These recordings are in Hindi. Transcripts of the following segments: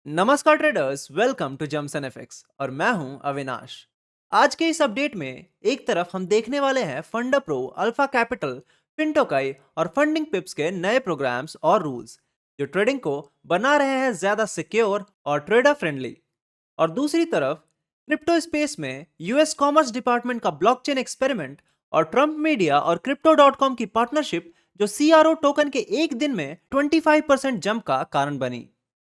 नमस्कार traders, welcome to Jams and FX और मैं हूं अविनाश। आज के इस अपडेट में एक तरफ हम देखने वाले हैं फंडा प्रो, अल्फा कैपिटल, फिनटोकाई और फंडिंग पिप्स के नए प्रोग्राम्स और रूल्स जो ट्रेडिंग को बना रहे हैं ज्यादा सिक्योर और ट्रेडर फ्रेंडली। और दूसरी तरफ क्रिप्टो स्पेस में यूएस कॉमर्स डिपार्टमेंट का ब्लॉकचेन एक्सपेरिमेंट और ट्रम्प मीडिया और क्रिप्टो डॉट कॉम की पार्टनरशिप जो सीआरओ टोकन के एक दिन में 25% जंप का कारण बनी।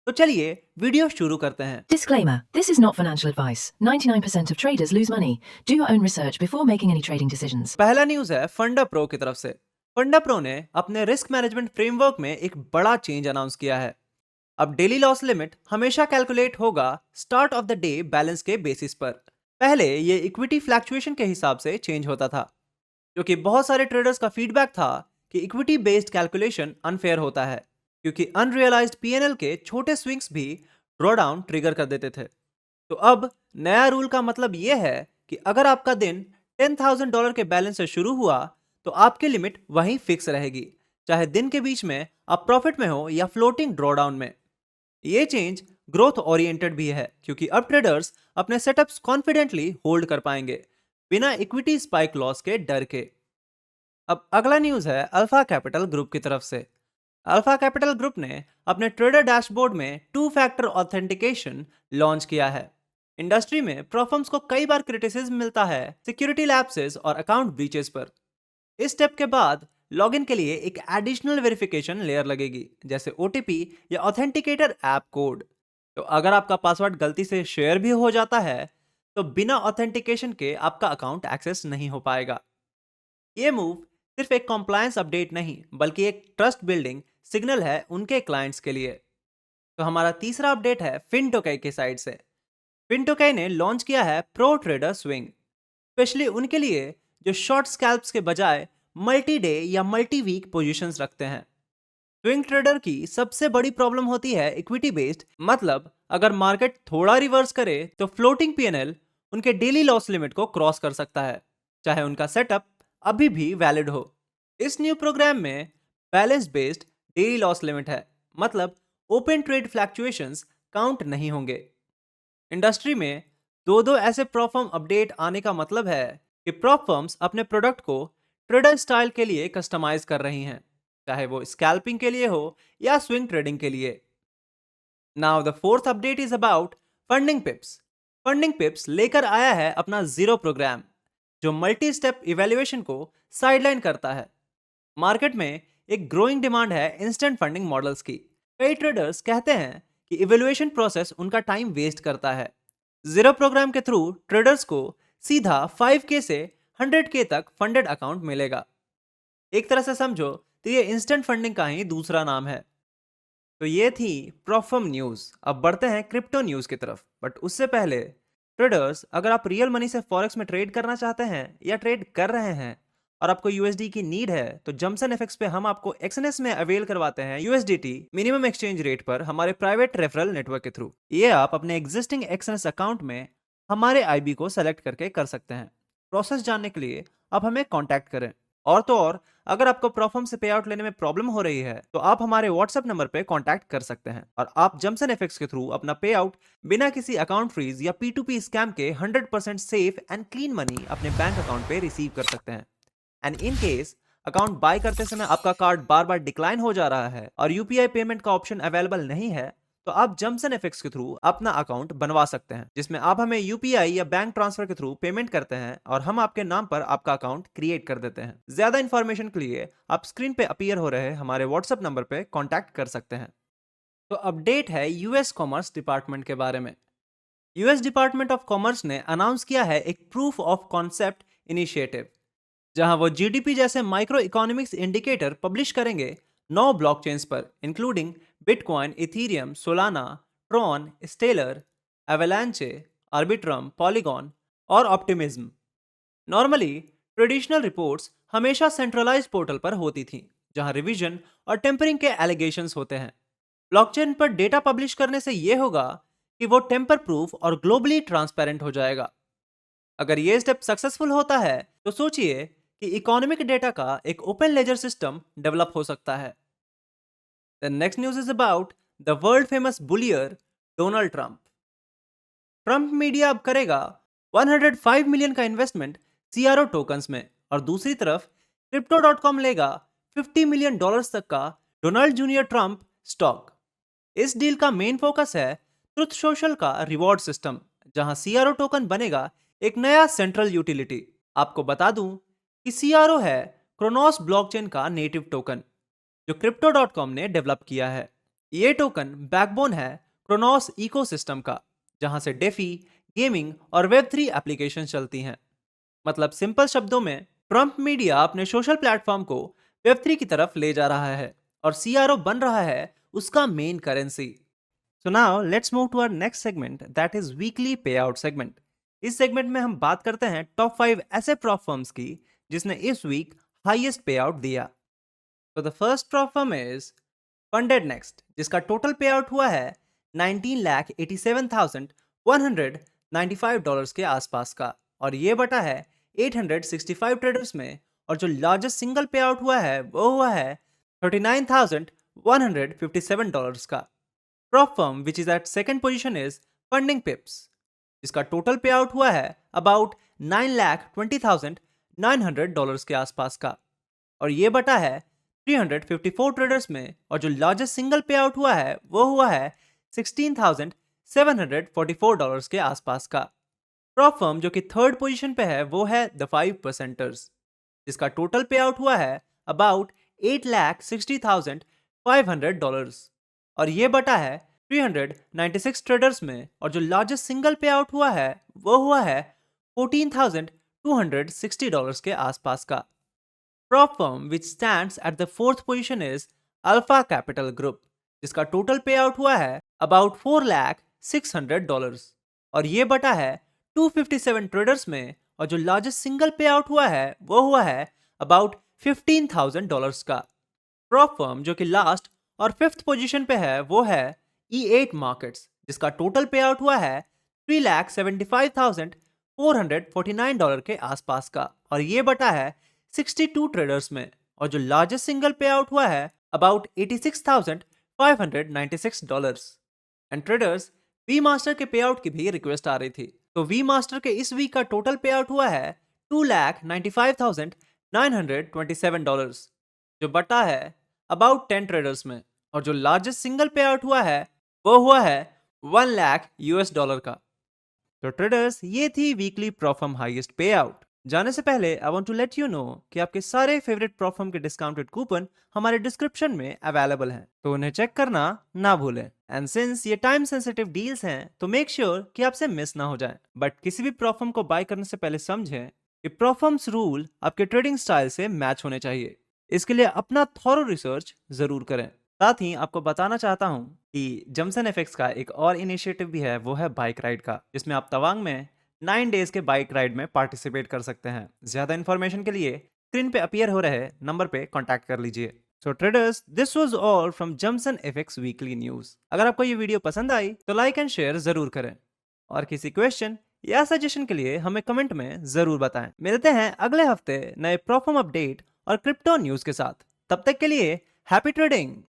तो चलिए वीडियो शुरू करते हैं। Disclaimer: This is not financial advice. 99% of traders lose money. Do your own research before making any trading decisions. पहला न्यूज है फंडा प्रो की तरफ से। फंडा प्रो ने अपने रिस्क मैनेजमेंट फ्रेमवर्क में एक बड़ा चेंज अनाउंस किया है। अब डेली लॉस लिमिट हमेशा कैलकुलेट होगा start of the day balance के बेसिस पर। पहले ये इक्विटी फ्लैक्चुएशन के हिसाब से चेंज होता था, जो कि बहुत सारे ट्रेडर्स का फीडबैक था कि इक्विटी बेस्ड कैलकुलेशन अनफेयर होता है, क्योंकि अनरियलाइज्ड पीएनएल के छोटे स्विंग्स भी ड्रॉडाउन ट्रिगर कर देते थे। तो अब नया रूल का मतलब यह है कि अगर आपका दिन $10,000 के बैलेंस से शुरू हुआ तो आपकी लिमिट वहीं फिक्स रहेगी, चाहे दिन के बीच में आप प्रॉफिट में हो या फ्लोटिंग ड्रॉडाउन में। ये चेंज ग्रोथ ओरिएंटेड भी है, क्योंकि अब ट्रेडर्स अपने सेटअप्स कॉन्फिडेंटली होल्ड कर पाएंगे बिना इक्विटी स्पाइक लॉस के डर के। अब अगला न्यूज है अल्फा कैपिटल ग्रुप की तरफ से। अल्फा कैपिटल ग्रुप ने अपने ट्रेडर डैशबोर्ड में टू फैक्टर ऑथेंटिकेशन लॉन्च किया है। इंडस्ट्री में प्रोफर्म्स को कई बार क्रिटिसिज्म मिलता है सिक्योरिटी लैप्सेस और अकाउंट ब्रीचेस पर। इस स्टेप के बाद लॉगिन के लिए एक एडिशनल वेरिफिकेशन लेयर लगेगी, जैसे ओटीपी या ऑथेंटिकेटर ऐप कोड। तो अगर आपका पासवर्ड गलती से शेयर भी हो जाता है तो बिना ऑथेंटिकेशन के आपका अकाउंट एक्सेस नहीं हो पाएगा। ये मूव सिर्फ एक कॉम्प्लायंस अपडेट नहीं बल्कि एक ट्रस्ट बिल्डिंग सिग्नल है उनके क्लाइंट्स के लिए। तो हमारा तीसरा अपडेट है फिनटोकाई के साइड से। फिनटोकाई ने लॉन्च किया है प्रो ट्रेडर स्विंग, स्पेशली उनके लिए जो शॉर्ट स्कैल्प्स के बजाय मल्टी डे या मल्टी वीक पोजीशंस रखते हैं। स्विंग ट्रेडर की सबसे बड़ी प्रॉब्लम होती है इक्विटी बेस्ड, मतलब अगर मार्केट थोड़ा रिवर्स करे तो फ्लोटिंग पीएनएल उनके डेली लॉस लिमिट को क्रॉस कर सकता है, चाहे उनका सेटअप अभी भी वैलिड हो। इस न्यू प्रोग्राम में balance based daily loss limit है, मतलब ओपन ट्रेड फ्लैक्चुएशंस काउंट नहीं होंगे। इंडस्ट्री में दो दो ऐसे प्रॉफर्म अपडेट आने का मतलब है कि प्रॉफर्म्स अपने प्रोडक्ट को ट्रेडर स्टाइल के लिए कस्टमाइज कर रही हैं, चाहे वो स्कैल्पिंग के लिए हो या स्विंग ट्रेडिंग के लिए। Now the fourth update is about funding पिप्स। Funding पिप्स लेकर आया है अपना जीरो प्रोग्राम, जो मल्टी स्टेप इवेल्युएशन को साइडलाइन करता है। मार्केट में एक ग्रोइंग डिमांड है इंस्टेंट फंडिंग मॉडल्स की। कई ट्रेडर्स कहते हैं कि इवेल्युएशन प्रोसेस उनका टाइम वेस्ट करता है। जीरो प्रोग्राम के थ्रू ट्रेडर्स को सीधा 5K से 100K तक फंडेड अकाउंट मिलेगा। एक तरह से समझो तो ये इंस्टेंट फंडिंग का ही दूसरा नाम है। तो ये थी प्रॉफर्म न्यूज़। अब बढ़ते हैं क्रिप्टो न्यूज़ की तरफ, बट उससे पहले ट्रेडर्स, अगर आप रियल मनी से फॉरेक्स में ट्रेड करना चाहते हैं या ट्रेड कर रहे हैं और आपको यूएसडी की नीड है तो जमसन एफएक्स पे हम आपको एक्सएनएस में अवेल करवाते हैं यूएसडीटी मिनिमम एक्सचेंज रेट पर हमारे प्राइवेट रेफरल नेटवर्क के थ्रू। ये आप अपने एग्जिस्टिंग एक्सएनएस अकाउंट में हमारे आईबी को सेलेक्ट करके कर सकते हैं। प्रोसेस जानने के लिए आप हमें कॉन्टैक्ट करें। और तो और, अगर आपको प्रॉफर्म से पे आउट लेने में प्रॉब्लम हो रही है तो आप हमारे व्हाट्सएप नंबर पे कांटेक्ट कर सकते हैं और आप जमसन एफएक्स के थ्रू अपना पे आउट बिना किसी अकाउंट फ्रीज या P2P स्कैम के 100% सेफ एंड क्लीन मनी अपने बैंक अकाउंट पे रिसीव कर सकते हैं। And in case account by करते समय आपका कार्ड बार बार डिक्लाइन हो जा रहा है और यूपीआई पेमेंट का ऑप्शन अवेलेबल नहीं है, तो आप जमसन एफएक्स के थ्रू अपना अकाउंट बनवा सकते हैं, जिसमें आप हमें यूपीआई या बैंक ट्रांसफर के थ्रू पेमेंट करते हैं और हम आपके नाम पर आपका अकाउंट क्रिएट कर देते हैं। ज्यादा इंफॉर्मेशन के लिए आप स्क्रीन पे अपीयर हो रहे हमारे व्हाट्सएप नंबर पे कांटेक्ट कर सकते हैं। तो अपडेट है यूएस कॉमर्स डिपार्टमेंट के बारे में। यूएस डिपार्टमेंट ऑफ कॉमर्स ने अनाउंस किया है एक प्रूफ ऑफ कॉन्सेप्ट इनिशिएटिव, जहां वो जीडीपी जैसे माइक्रो इकोनॉमिक्स इंडिकेटर पब्लिश करेंगे 9 ब्लॉकचेन्स पर, including Bitcoin, Ethereum, Solana, Tron, Stellar, Avalanche, Arbitrum, Polygon और ऑप्टिमिज्म। नॉर्मली ट्रेडिशनल रिपोर्ट्स हमेशा सेंट्रलाइज्ड पोर्टल पर होती थीं, जहां रिवीजन और टेम्परिंग के एलिगेशंस होते हैं। ब्लॉकचेन पर डेटा पब्लिश करने से यह होगा कि वो टेम्पर प्रूफ और ग्लोबली ट्रांसपेरेंट हो जाएगा। अगर ये स्टेप सक्सेसफुल होता है तो सोचिए कि इकोनॉमिक डेटा का एक ओपन लेजर सिस्टम डेवलप हो सकता है। The next news is about the world famous billionaire Donald Trump. Trump media अब करेगा 105 मिलियन का इन्वेस्टमेंट सीआरओ टोकन्स में, और दूसरी तरफ Crypto.com लेगा $50 मिलियन तक का डोनाल्ड जूनियर ट्रंप स्टॉक। इस डील का मेन फोकस है ट्रुथ सोशल का रिवॉर्ड सिस्टम, जहां सीआरओ टोकन बनेगा एक नया सेंट्रल यूटिलिटी। आपको बता दूं कि सीआरओ है क्रोनोस ब्लॉकचेन का नेटिव टोकन, जो Crypto.com ने डेवलप किया है। ये टोकन बैकबोन है क्रोनोस इकोसिस्टम का, जहां से डेफी, गेमिंग और वेब 3 एप्लीकेशन चलती हैं। मतलब सिंपल शब्दों में, ट्रंप मीडिया अपने सोशल प्लेटफॉर्म को वेब 3 की तरफ ले जा रहा है और सीआरओ बन रहा है उसका main currency. So now let's move to our next segment, that is weekly pay out segment. इस सेगमेंट में हम बात करते हैं टॉप 5 ऐसे प्रॉप फर्म्स की जिसने इस वीक हाईएस्ट पे आउट दिया। तो the first prop firm is funded next, जिसका टोटल पे आउट हुआ है $19,87,195 के आसपास का, और ये बटा है 865 ट्रेडर्स में, और जो लार्जेस्ट सिंगल पे आउट हुआ है वो हुआ है $39,157 का। Prop firm which is at second position is Funding Pips, जिसका टोटल पे आउट हुआ है अबाउट $9,20,900 के आसपास का, और ये बटा है 354 ट्रेडर्स में, और जो लार्जेस्ट सिंगल पे आउट हुआ है वो हुआ है $16,744 के आसपास का। प्रॉप फर्म जो कि थर्ड पोजीशन पे है वो है द 5%ers, जिसका टोटल पे आउट हुआ है अबाउट $8,60,500, और ये बटा है 396 ट्रेडर्स में, और जो लार्जेस्ट सिंगल पे आउट हुआ है वो हुआ है $14,260 के आसपास का। Prop firm which stands at the fourth position is Alpha Capital Group, जिसका टोटल पे आउट हुआ है अबाउट $4,600, और ये बटा है 257 ट्रेडर्स में, और जो लार्जेस्ट सिंगल पे आउट हुआ है वो हुआ है अबाउट $15,000 का। प्रॉप फर्म जो कि लास्ट और फिफ्थ पोजीशन पे है वो है E8 मार्केट्स, जिसका टोटल पे आउट हुआ है $3,75,449 के आसपास का, और ये बटा है 62 ट्रेडर्स में, और जो लार्जेस्ट सिंगल पे आउट हुआ है about $86,596। And traders we master के पे आउट की भी रिक्वेस्ट आ रही थी, तो वी मास्टर के इस वीक का टोटल पे आउट हुआ है $2,95,927, जो बटा है अबाउट 10 ट्रेडर्स में, और जो लार्जेस्ट सिंगल पे आउट हुआ है वो हुआ है $1,00,000 का। तो ट्रेडर्स ये थी weekly prop firm highest pay out. जाने से पहले I want to let you know कि आपके सारे फेवरेट प्रॉफर्म के डिस्काउंटेड कूपन हमारे डिस्क्रिप्शन में अवेलेबल हैं, तो उन्हें चेक करना ना भूलें। एंड सिंस ये टाइम सेंसिटिव डील्स हैं तो मेक श्योर कि आपसे मिस ना हो जाए। बट किसी भी प्रॉफर्म को बाय करने से पहले समझें कि प्रॉफर्म्स रूल आपके ट्रेडिंग स्टाइल से मैच होने चाहिए। इसके लिए अपना थॉरो रिसर्च जरूर करें। साथ ही आपको बताना चाहता हूँ कि जमसन एफएक्स का एक और इनिशिएटिव भी है, वो है बाइक राइड का, जिसमें आप तवांग में 9 डेज के बाइक राइड में पार्टिसिपेट कर सकते हैं। ज्यादा इन्फॉर्मेशन के लिए स्क्रीन पे अपीयर हो रहे नंबर पे कांटेक्ट कर लीजिए। So traders, this was all from Jamson FX weekly news. अगर आपको ये वीडियो पसंद आई तो लाइक एंड शेयर जरूर करें, और किसी क्वेश्चन या सजेशन के लिए हमें कमेंट में जरूर बताएं। मिलते हैं अगले हफ्ते नए प्रॉफर्म अपडेट और क्रिप्टो न्यूज के साथ। तब तक के लिए हैप्पी ट्रेडिंग।